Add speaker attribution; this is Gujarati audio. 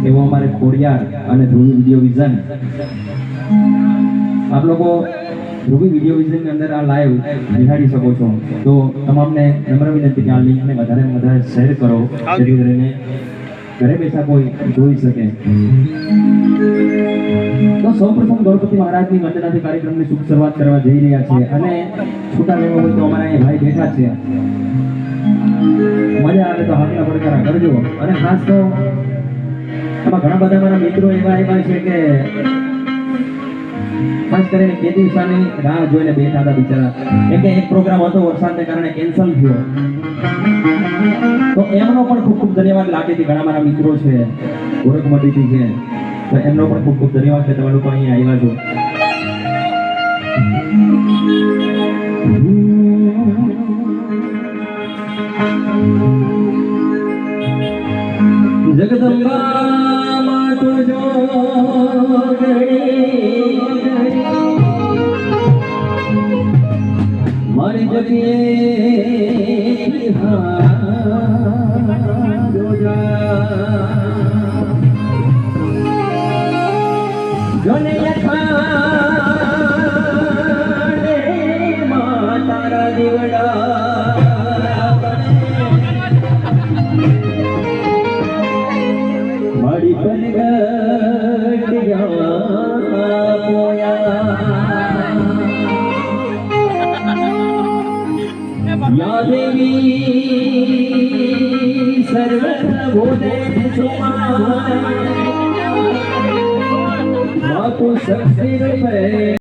Speaker 1: એવો અમારે ખોડિયાર અને ધ્રુવી વિડીયો વિઝન આપ લોકો ધ્રુવી વિડીયો વિઝન ની અંદર આ લાઈવ નિહાળી શકો છો। તો તમામને નમ્ર વિનંતી કે આ લિંકને વધારે વધારે શેર કરો જેથી કરીને ઘરે બેઠા કોઈ જોઈ શકે। તો સૌપ્રથમ ગણપતિ મહારાજની વંદનાથી કાર્યક્રમની શુભ શરૂઆત કરવા જઈ રહ્યા છે અને છૂટા લેવા હોય તો અમારા અહીં ભાઈ બેઠા છે। મજા આવે તો હાથના પડકારા કરજો। અને ખાસ તો આમાં ઘણા બધા મારા મિત્રો એવા છે કે ખાસ કરીને બે દિવસની રાહ જોઈને બેઠા હતા બિચારા, એક પ્રોગ્રામ હતો વરસાદને કારણે કેન્સલ થયો, તો એમનો પણ ખૂબ ખૂબ ધન્યવાદ લાગેથી ઘણા મારા મિત્રો છે ગોરખમતીથી છે, તો એમનો પણ ખૂબ ખૂબ ધન્યવાદ કે તમે લોકો અહીં આવ્યા છો। જગદંબા માતુ જોગણી મારી જગીએ જોને યથાને માતારા દીવડા મારી પનગટિયા પોયા યા દેવી સર્વભૂતે સુમા માતુ શક્તિ રૂપે